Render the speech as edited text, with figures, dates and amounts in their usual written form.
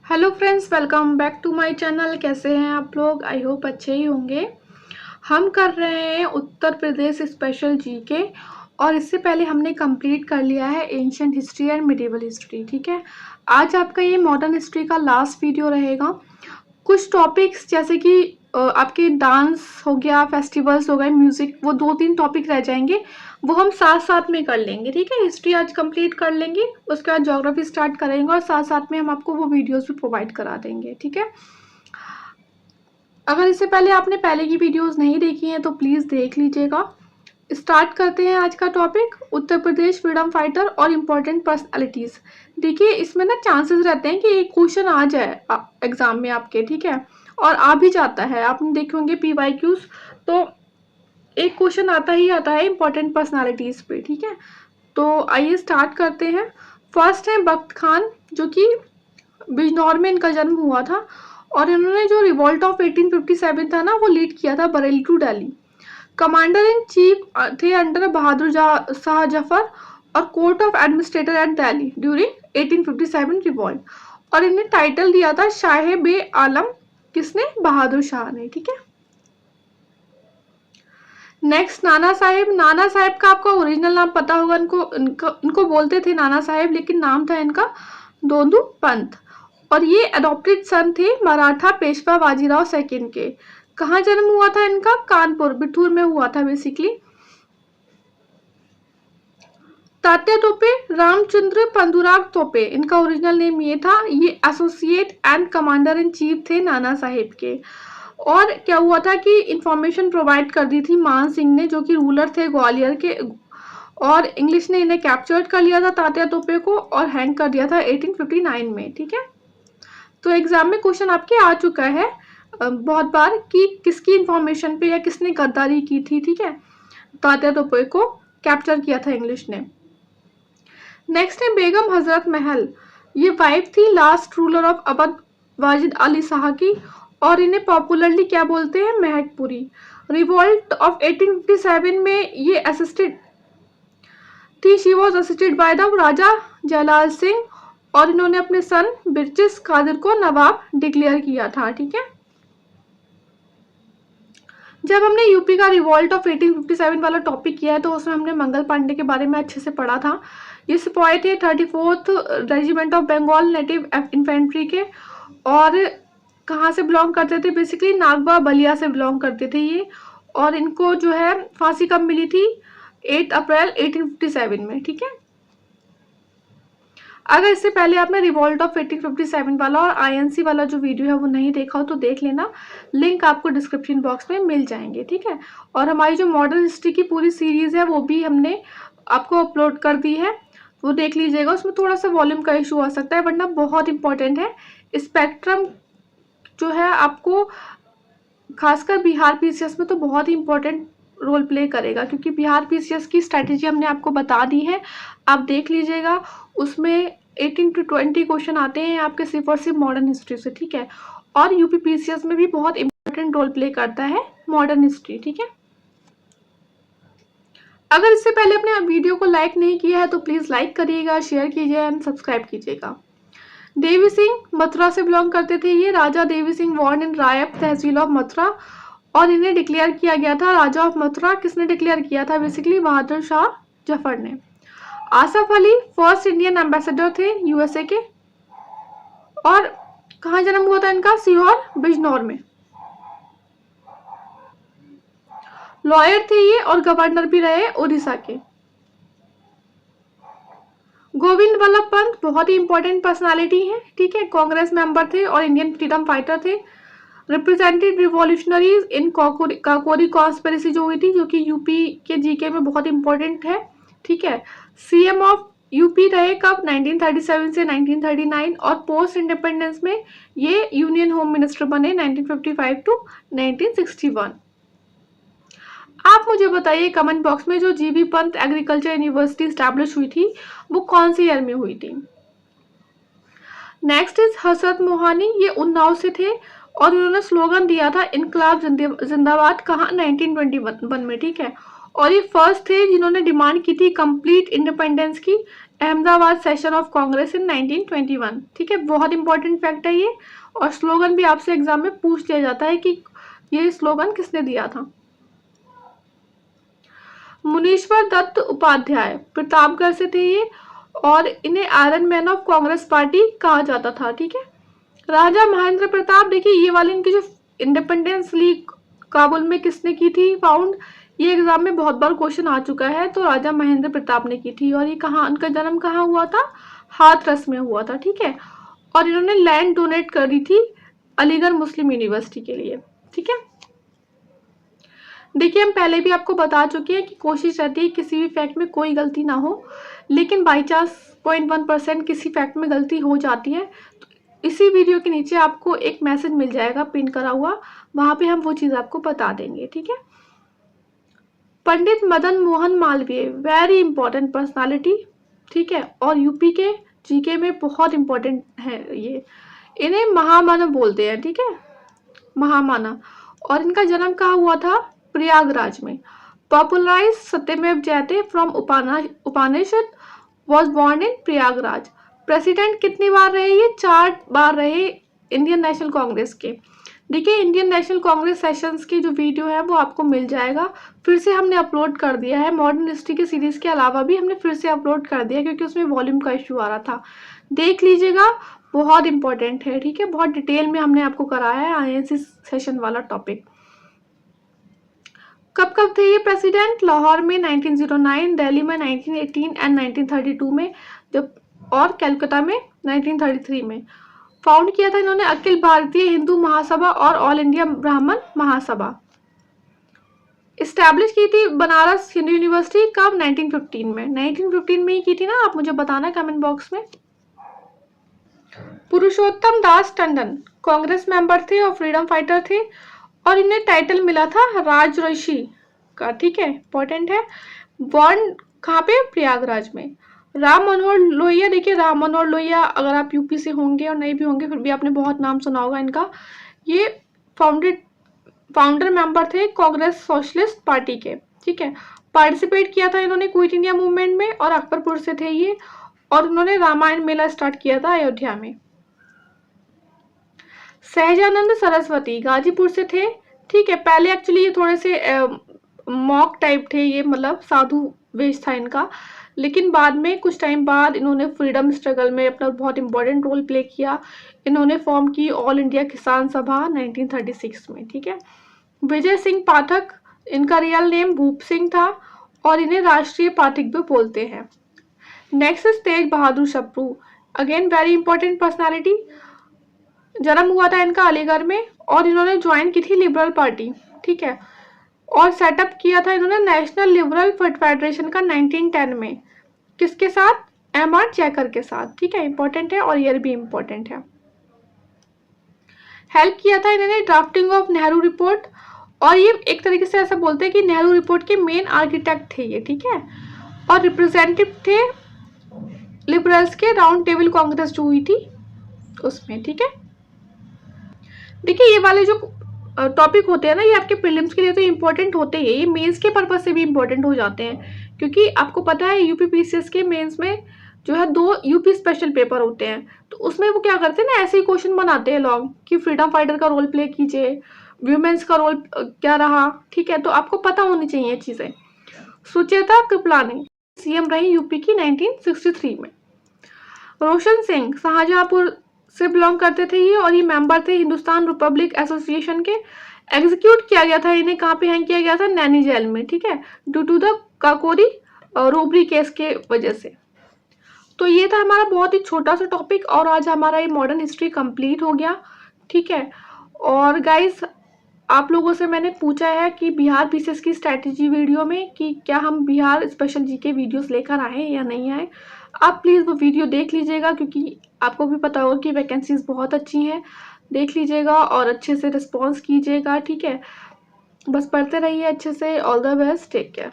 Hello friends, welcome back to my channel. कैसे हैं आप लोग? आई होप अच्छे ही होंगे। हम कर रहे हैं उत्तर प्रदेश स्पेशल जीके और इससे पहले हमने कंप्लीट कर लिया है ancient history and medieval history. ठीक है, आज आपका ये मॉडर्न हिस्ट्री का लास्ट वीडियो रहेगा। कुछ टॉपिक्स जैसे कि आपके डांस हो गया, फेस्टिवल्स हो गए, म्यूज़िक, वो 2-3 टॉपिक रह जाएंगे, वो हम साथ साथ में कर लेंगे। ठीक है, हिस्ट्री आज कंप्लीट कर लेंगे, उसके बाद ज्योग्राफी स्टार्ट करेंगे और साथ साथ में हम आपको वो वीडियोस भी प्रोवाइड करा देंगे। ठीक है, अगर इससे पहले आपने पहले की वीडियोस नहीं देखी हैं तो प्लीज़ देख लीजिएगा। स्टार्ट करते हैं आज का topic, Uttar Pradesh freedom fighter और इम्पोर्टेंट पर्सनालिटीज़। देखिए, इसमें ना चांसेस रहते हैं कि एक क्वेश्चन आ जाए एग्जाम में आपके। ठीक है, और आ भी जाता है, आपने देखे होंगे PYQs, तो एक क्वेश्चन आता ही आता है इम्पोर्टेंट पर्सनालिटीज़ पे। ठीक है, तो आइए स्टार्ट करते हैं। फर्स्ट है बख्त खान, जो कि बिजनौर में इनका जन्म हुआ था और इन्होंने जो रिवॉल्ट ऑफ 1857 था ना, वो लीड किया था Bareilly to Delhi. Commander in chief थे अंडर बहादुर शाह जफर और court of administrator at Delhi during 1857 revolt, और इन्हें टाइटल दिया था शाह बे आलम। किसने? बहादुर शाह ने। ठीक है, नेक्स्ट नाना साहेब। नाना साहेब का आपको ओरिजिनल नाम पता होगा, इनको बोलते थे नाना साहेब, लेकिन नाम था इनका दोदू पंत, और ये अडॉप्टेड सन थे मराठा पेशवा बाजीराव सेकंड के। कहाँ जन्म हुआ था इनका? कानपुर, बिठूर में हुआ था बेसिकली। तात्या तोपे, रामचंद्र पंदुराग तोपे, इनका ओरिजिनल नेम ये था। ये associate and commander in chief थे नाना साहेब के। और क्या हुआ था कि इंफॉर्मेशन प्रोवाइड कर दी थी मान सिंह ने, जो कि रूलर थे ग्वालियर के, और इंग्लिश ने इन्हें कैप्चर्ड कर लिया था तात्या तोपे को और हैंग कर दिया था 1859 में। ठीक है, तो एग्जाम में क्वेश्चन आपके आ चुका है बहुत बार कि किसकी इंफॉर्मेशन पे या किसने गद्दारी की थी। ठीक है, तात्या तोपे को कैप्चर किया था इंग्लिश ने। नेक्स्ट है बेगम हजरत महल। ये वाइफ थी last ruler of Awadh Wajid Ali Shah की, और इन्हें पॉपुलरली क्या बोलते हैं? महकपुरी। रिवॉल्ट ऑफ 1857 में ये असिस्टेड थी, she was assisted by the Raja Jailal Singh, और इन्होंने अपने सन बिरचिस कादिर को नवाब डिक्लेयर किया था। ठीक है, जब हमने यूपी का रिवॉल्ट ऑफ 1857 वाला टॉपिक किया है तो उसमें हमने मंगल पांडे के बारे में अच्छे से पढ़ा था। ये सिपाही थे 34th regiment of Bengal native infantry के, और कहाँ से बिलोंग करते थे? बेसिकली नागवा बलिया से बिलोंग करते थे ये, और इनको जो है फांसी कब मिली थी? 8 अप्रैल 1857 में। ठीक है, अगर इससे पहले आपने रिवॉल्ट ऑफ 1857 वाला और INC वाला जो वीडियो है वो नहीं देखा हो तो देख लेना, लिंक आपको डिस्क्रिप्शन बॉक्स में मिल जाएंगे। ठीक है, और हमारी जो मॉडर्न हिस्ट्री की पूरी सीरीज है वो भी हमने आपको अपलोड कर दी है, वो देख लीजिएगा। उसमें थोड़ा सा वॉल्यूम का इशू आ सकता है, वरना बहुत इंपॉर्टेंट है। स्पेक्ट्रम जो है आपको खासकर बिहार PCS में तो बहुत ही इंपॉर्टेंट रोल प्ले करेगा, क्योंकि बिहार PCS की स्ट्रैटेजी हमने आपको बता दी है, आप देख लीजिएगा। उसमें 18 to 20 क्वेश्चन आते हैं आपके सिर्फ और सिर्फ मॉडर्न हिस्ट्री से। ठीक है, और यूपी PCS में भी बहुत इंपॉर्टेंट रोल प्ले करता है मॉडर्न हिस्ट्री। ठीक है, अगर इससे पहले अपने वीडियो को लाइक नहीं किया है तो प्लीज़ लाइक करिएगा, शेयर कीजिए एंड सब्सक्राइब कीजिएगा। देवी सिंह मथुरा से बिलोंग करते थे ये। Raja Devi Singh born in Raya tehsil of Mathura, और इन्हें डिक्लेयर किया गया था राजा ऑफ मथुरा। किसने डिक्लेयर किया था? बेसिकली बहादुर शाह जफर ने। Asaf Ali first Indian ambassador थे USA के, और कहाँ जन्म हुआ था इनका? सीहोर बिजनौर में। लॉयर थे ये और गवर्नर भी रहे उड़ीसा के। गोविंद वल्लभ पंत बहुत ही इंपॉर्टेंट पर्सनालिटी है। ठीक है, कांग्रेस मेंबर थे और इंडियन फ्रीडम फाइटर थे। रिप्रेजेंटेड रिवॉल्यूशनरीज इन काकोरी कॉन्स्पिरेसी जो हुई थी, जो कि यूपी के जीके में बहुत इंपॉर्टेंट है। ठीक है, CM ऑफ यूपी रहे कब? 1937 से 1939, और पोस्ट इंडिपेंडेंस में ये यूनियन होम मिनिस्टर बने 1955 to 1961। आप मुझे बताइए कमेंट बॉक्स में, जो GB Pant agriculture university establish हुई थी वो कौन से ईयर में हुई थी? नेक्स्ट इज हसरत मोहानी। ये उन्नाव से थे और उन्होंने स्लोगन दिया था इनकलाब जिंदाबाद। कहाँ? 1921 में। ठीक है, और ये फर्स्ट थे जिन्होंने डिमांड की थी कंप्लीट इंडिपेंडेंस की अहमदाबाद सेशन ऑफ कांग्रेस इन 1921। ठीक है, बहुत इंपॉर्टेंट फैक्ट है ये, और स्लोगन भी आपसे एग्जाम में पूछ लिया जाता है कि ये स्लोगन किसने दिया था। मुनीश्वर दत्त उपाध्याय प्रतापगढ़ से थे ये, और इन्हें iron man of Congress party कहा जाता था। ठीक है, राजा महेंद्र प्रताप, देखिए ये वाली इनकी जो इंडिपेंडेंस लीग काबुल में किसने की थी फाउंड, ये एग्जाम में बहुत बार क्वेश्चन आ चुका है, तो राजा महेंद्र प्रताप ने की थी। और ये कहाँ, उनका जन्म कहाँ हुआ था, हाथरस में हुआ था। ठीक है, और इन्होंने लैंड डोनेट कर दी थी अलीगढ़ मुस्लिम यूनिवर्सिटी के लिए। ठीक है, देखिए हम पहले भी आपको बता चुके हैं कि कोशिश रहती है किसी भी फैक्ट में कोई गलती ना हो, लेकिन बाई चांस 0.1% किसी फैक्ट में गलती हो जाती है, तो इसी वीडियो के नीचे आपको एक मैसेज मिल जाएगा पिन करा हुआ, वहां पे हम वो चीज़ आपको बता देंगे। ठीक है, Pandit Madan Mohan Malaviya, very important personality. ठीक है, और यूपी के जीके में बहुत इंपॉर्टेंट है ये, इन्हें महामानव बोलते हैं। ठीक है, महामानव, और इनका जन्म कहाँ हुआ था, प्रयागराज में। पॉपुलराइज सत्यमेव जयते from Upanishad, was born in Prayagraj. President कितनी बार रहे ये, 4 बार रहे इंडियन नेशनल कांग्रेस के। देखिए इंडियन नेशनल कांग्रेस सेशंस की जो वीडियो है वो आपको मिल जाएगा, फिर से हमने अपलोड कर दिया है। मॉडर्न हिस्ट्री के सीरीज के अलावा भी हमने फिर से अपलोड कर दिया क्योंकि उसमें वॉल्यूम का इश्यू आ रहा था, देख लीजिएगा, बहुत इंपॉर्टेंट है। ठीक है, बहुत डिटेल में हमने आपको कराया है आईएनसी सेशन वाला टॉपिक। कब कब थे ये प्रेसिडेंट, लाहौर में 1909, दिल्ली में 1918 एंड 1932 में, जब और कलकत्ता में 1933 में। फाउंड किया था इन्होंने अखिल भारतीय हिंदू महासभा और ऑल इंडिया ब्राह्मण महासभा। इस्टेब्लिश की थी बनारस हिंदू यूनिवर्सिटी कब, 1915 में। 1915 में ही की थी ना, आप मुझे बताना कमेंट बॉक्स में। पुरुषोत्तम दास टंडन कांग्रेस मेंबर थे और फ्रीडम फाइटर थे, और इन्हें टाइटल मिला था राजऋषि का। ठीक है, इंपॉर्टेंट है। बॉर्न कहाँ पे, प्रयागराज में। राम मनोहर लोहिया, देखिए राम मनोहर लोहिया, अगर आप यूपी से होंगे और नहीं भी होंगे फिर भी आपने बहुत नाम सुना होगा इनका। ये फाउंडर मेंबर थे कांग्रेस सोशलिस्ट पार्टी के। ठीक है, पार्टिसिपेट किया था इन्होंने क्विट इंडिया मूवमेंट में, और अकबरपुर से थे ये, और उन्होंने रामायण मेला स्टार्ट किया था अयोध्या में। सहजानंद सरस्वती गाजीपुर से थे। ठीक है, पहले एक्चुअली ये थोड़े से मॉक टाइप थे, ये मतलब साधु वेश था इनका, लेकिन बाद में कुछ टाइम बाद इन्होंने फ्रीडम स्ट्रगल में अपना बहुत इंपॉर्टेंट रोल प्ले किया। इन्होंने फॉर्म की ऑल इंडिया किसान सभा 1936 में। ठीक है, विजय सिंह पाठक, इनका रियल नेम भूप सिंह था, और इन्हें राष्ट्रीय पाठक भी बोलते हैं। Next is Tej Bahadur Sapru, again very important personality. जन्म हुआ था इनका अलीगढ़ में, और इन्होंने ज्वाइन की थी लिबरल पार्टी। ठीक है, और सेटअप किया था इन्होंने नेशनल लिबरल फेडरेशन का 1910 में, किसके साथ, एमआर जैकर के साथ। ठीक है, इंपॉर्टेंट है, और ईयर भी इंपॉर्टेंट है। हेल्प किया था इन्होंने ड्राफ्टिंग ऑफ नेहरू रिपोर्ट, और ये एक तरीके से ऐसा बोलते हैं कि नेहरू रिपोर्ट के मेन आर्किटेक्ट थे ये। ठीक है, और रिप्रेजेंटेटिव थे लिबरल्स के राउंड टेबल कांग्रेस जो हुई थी उसमें। ठीक है, देखिए ये वाले जो टॉपिक होते हैं ना, ये आपके प्रीलिम्स के लिए तो इम्पोर्टेंट होते ही, ये मेंस के पर्पज से भी इम्पोर्टेंट हो जाते हैं, क्योंकि आपको पता है यूपी पीसीएस के मेंस में जो है 2 यूपी स्पेशल पेपर होते हैं, तो उसमें वो क्या करते हैं ना, ऐसे ही क्वेश्चन बनाते हैं लॉन्ग कि फ्रीडम फाइटर का रोल प्ले कीजिए, वुमेन्स का रोल क्या रहा। ठीक है, तो आपको पता होनी चाहिए चीजें। सुचेता कृपलानी सीएम रही यूपी की 1963 में। रोशन सिंह शाहजहांपुर से बिलोंग करते थे ये, और ये मेंबर थे हिंदुस्तान रिपब्लिक एसोसिएशन के। एग्जीक्यूट किया गया था इन्हें, कहाँ पे हैंग किया गया था, नैनी जेल में। ठीक है, due to the Kakori robbery case के वजह से। तो ये था हमारा बहुत ही छोटा सा टॉपिक, और आज हमारा ये मॉडर्न हिस्ट्री कंप्लीट हो गया। ठीक है, और गाइस आप लोगों से मैंने पूछा है कि बिहार पीसीएस की स्ट्रैटेजी वीडियो में कि क्या हम बिहार स्पेशल जीके वीडियोस लेकर आए या नहीं आए। आप प्लीज़ वो वीडियो देख लीजिएगा, क्योंकि आपको भी पता होगा कि वैकेंसीज बहुत अच्छी हैं, देख लीजिएगा और अच्छे से रिस्पॉन्स कीजिएगा। ठीक है, बस पढ़ते रहिए अच्छे से। All the best, take care.